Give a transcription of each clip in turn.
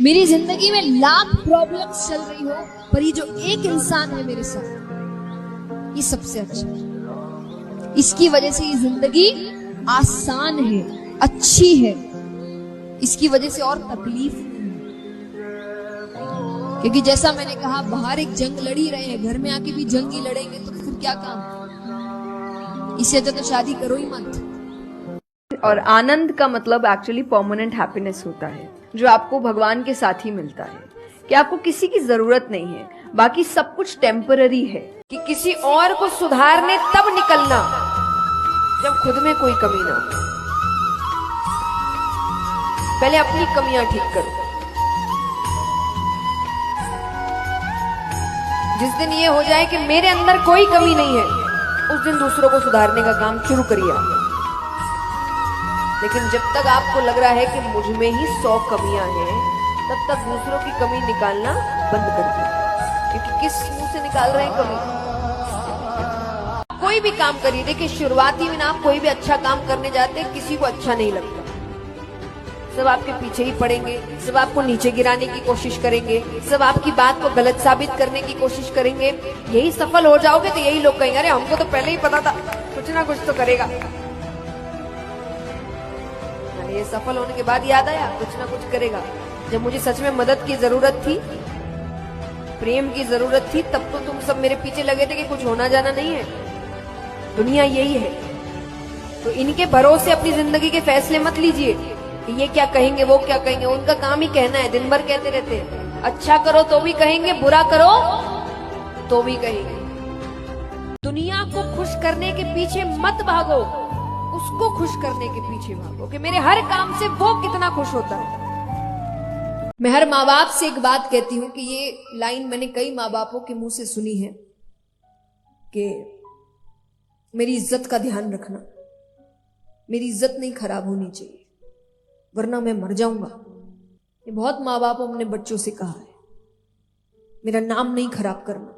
मेरी जिंदगी में लाख प्रॉब्लम्स चल रही हो, पर ये जो एक इंसान है मेरे साथ, ये सबसे अच्छा है। इसकी वजह से ये जिंदगी आसान है, अच्छी है। इसकी वजह से और तकलीफ नहीं है। क्योंकि जैसा मैंने कहा, बाहर एक जंग लड़ी रहे हैं, घर में आके भी जंग ही लड़ेंगे तो फिर क्या काम। इससे अच्छा तो शादी करो ही मत। और आनंद का मतलब एक्चुअली परमानेंट हैप्पीनेस होता है, जो आपको भगवान के साथ ही मिलता है, कि आपको किसी की जरूरत नहीं है, बाकी सब कुछ टेम्पररी है। कि किसी और को सुधारने तब निकलना जब खुद में कोई कमी ना हो। पहले अपनी कमियां ठीक करो। जिस दिन ये हो जाए कि मेरे अंदर कोई कमी नहीं है, उस दिन दूसरों को सुधारने का काम शुरू करिए आप। लेकिन जब तक आपको लग रहा है कि मुझ में ही 100 कमियां हैं, तब तक दूसरों की कमी निकालना बंद कर दो। क्योंकि किस मुंह से निकाल रहे हैं कमी? कोई भी काम करिए, देखिए शुरुआती में ना आप कोई भी अच्छा काम करने जाते हैं, किसी को अच्छा नहीं लगता। सब आपके पीछे ही पड़ेंगे, सब आपको नीचे गिराने की कोशिश करेंगे, सब आपकी बात को गलत साबित करने की कोशिश करेंगे। यही सफल हो जाओगे तो यही लोग कहेंगे, अरे हमको तो पहले ही पता था, कुछ ना कुछ तो करेगा। ये सफल होने के बाद याद आया, कुछ ना कुछ करेगा। जब मुझे सच में मदद की जरूरत थी, प्रेम की जरूरत थी, तब तो तुम सब मेरे पीछे लगे थे कि कुछ होना जाना नहीं है। दुनिया यही है। तो इनके भरोसे अपनी जिंदगी के फैसले मत लीजिए कि ये क्या कहेंगे, वो क्या कहेंगे। उनका काम ही कहना है, दिन भर कहते रहते हैं। अच्छा करो तो भी कहेंगे, बुरा करो तो भी कहेंगे। दुनिया को खुश करने के पीछे मत भागो, उसको खुश करने के पीछे भागो कि मेरे हर काम से वो कितना खुश होता है। मैं हर माँ बाप से एक बात कहती हूँ कि ये लाइन मैंने कई माँ बापों के मुंह से सुनी है कि मेरी इज्जत का ध्यान रखना, मेरी इज्जत नहीं खराब होनी चाहिए, वरना मैं मर जाऊंगा। ये बहुत माँ बापों ने अपने बच्चों से कहा है, मेरा नाम नहीं खराब करना।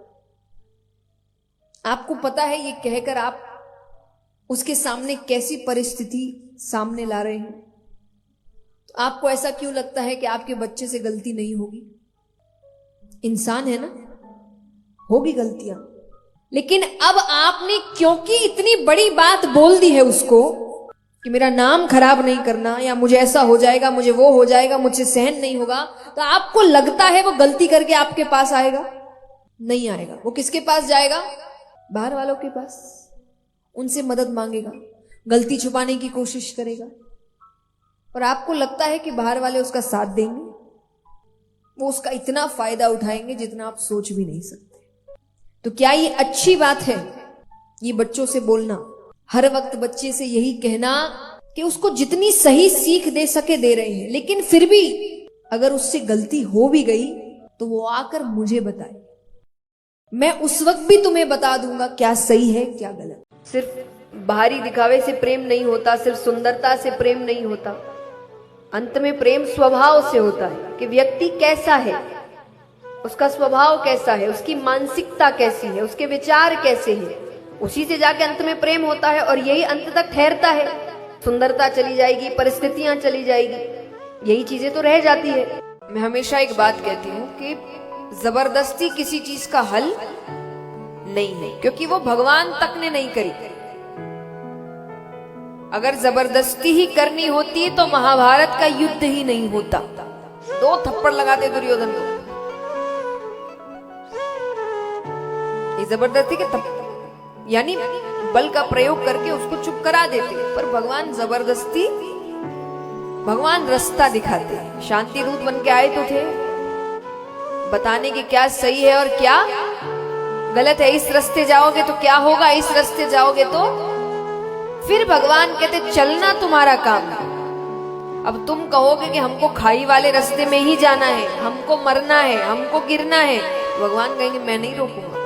आपको पता है ये कहकर आप उसके सामने कैसी परिस्थिति सामने ला रहे हैं? तो आपको ऐसा क्यों लगता है कि आपके बच्चे से गलती नहीं होगी? इंसान है ना, होगी गलतियां। लेकिन अब आपने क्योंकि इतनी बड़ी बात बोल दी है उसको कि मेरा नाम खराब नहीं करना, या मुझे ऐसा हो जाएगा, मुझे वो हो जाएगा, मुझसे सहन नहीं होगा, तो आपको लगता है वो गलती करके आपके पास आएगा? नहीं आएगा। वो किसके पास जाएगा? बाहर वालों के पास। उनसे मदद मांगेगा, गलती छुपाने की कोशिश करेगा। और आपको लगता है कि बाहर वाले उसका साथ देंगे? वो उसका इतना फायदा उठाएंगे जितना आप सोच भी नहीं सकते। तो क्या ये अच्छी बात है ये बच्चों से बोलना, हर वक्त बच्चे से यही कहना कि उसको जितनी सही सीख दे सके दे रहे हैं, लेकिन फिर भी अगर उससे गलती हो भी गई तो वो आकर मुझे बताए, मैं उस वक्त भी तुम्हें बता दूंगा क्या सही है क्या गलत। सिर्फ बाहरी दिखावे से प्रेम नहीं होता, सिर्फ सुंदरता से प्रेम नहीं होता। अंत में प्रेम स्वभाव से होता है कि व्यक्ति कैसा है, उसका स्वभाव कैसा है, उसकी मानसिकता कैसी है, उसके विचार कैसे हैं, उसी से जाके अंत में प्रेम होता है। और यही अंत तक ठहरता है। सुंदरता चली जाएगी, परिस्थितियां चली जाएगी, यही चीजें तो रह जाती है। मैं हमेशा एक बात कहती हूँ कि जबरदस्ती किसी चीज का हल नहीं है, क्योंकि वो भगवान तक ने नहीं करी। अगर जबरदस्ती ही करनी होती तो महाभारत का युद्ध ही नहीं होता। 2 थप्पड़ लगाते दुर्योधन को। ये जबरदस्ती के यानी बल का प्रयोग करके उसको चुप करा देते। पर भगवान जबरदस्ती, भगवान रास्ता दिखाते। शांति दूत बन के आए तो थे बताने की क्या सही है और क्या गलत है। इस रास्ते जाओगे तो क्या होगा, इस रास्ते जाओगे तो फिर भगवान कहते चलना तुम्हारा काम है। अब तुम कहोगे कि हमको खाई वाले रास्ते में ही जाना है, हमको मरना है, हमको गिरना है, भगवान कहेंगे मैं नहीं रोकूंगा।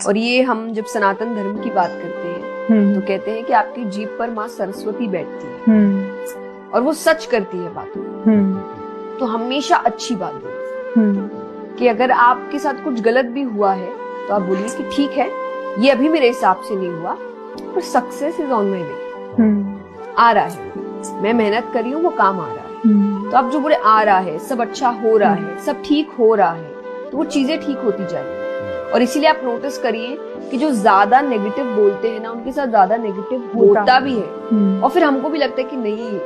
और ये हम जब सनातन धर्म की बात करते हैं तो कहते हैं कि आपकी जीभ पर माँ सरस्वती बैठती है और वो सच करती है बातों। तो हमेशा अच्छी बात बोलो कि अगर आपके साथ कुछ गलत भी हुआ है तो आप बोलिए कि ठीक है, ये अभी मेरे हिसाब से नहीं हुआ, पर सक्सेस इज ऑन माई वे, आ रहा है, मैं मेहनत कर रही हूँ, वो काम आ रहा है। तो अब जो बोले आ रहा है, सब अच्छा हो रहा है, सब ठीक हो रहा है, तो वो चीजें ठीक होती जाएंगी। और इसीलिए आप नोटिस करिए कि जो ज्यादा नेगेटिव बोलते हैं ना, उनके साथ ज्यादा नेगेटिव होता भी है। और फिर हमको भी लगता है कि नहीं,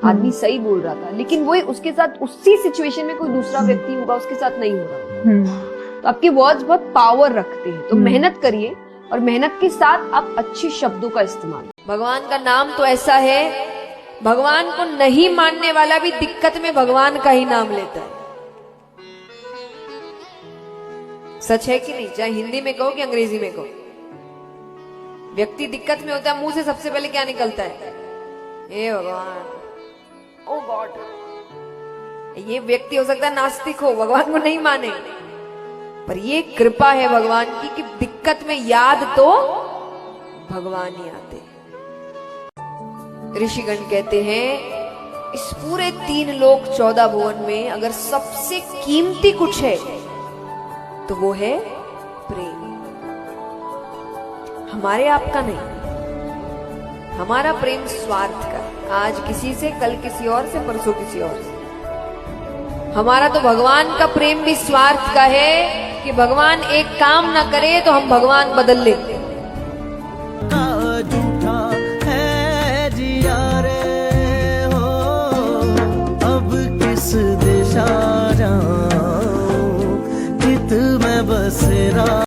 आदमी सही बोल रहा था, लेकिन वही उसके साथ उसी सिचुएशन में कोई दूसरा व्यक्ति होगा, उसके साथ नहीं हो रहा। तो आपके वर्ड्स बहुत पावर रखते हैं। तो मेहनत करिए और मेहनत के साथ आप अच्छे शब्दों का इस्तेमाल। भगवान का नाम तो ऐसा है, भगवान को नहीं मानने वाला भी दिक्कत में भगवान का ही नाम लेता है। सच है कि नहीं? चाहे हिंदी में कहो कि अंग्रेजी में कहो, व्यक्ति दिक्कत में होता है, मुंह से सबसे पहले क्या निकलता है? हे भगवान, ओ गॉड। ये व्यक्ति हो सकता है नास्तिक हो, भगवान को नहीं माने, पर ये कृपा है भगवान की कि दिक्कत में याद तो भगवान ही आते। ऋषिगण कहते हैं इस पूरे 3 लोक 14 भुवन में अगर सबसे कीमती कुछ है तो वो है प्रेम। हमारे आपका नहीं, हमारा प्रेम स्वार्थ का, आज किसी से, कल किसी और से, परसों किसी और से। हमारा तो भगवान का प्रेम भी स्वार्थ का है कि भगवान एक काम ना करे तो हम भगवान बदल लें।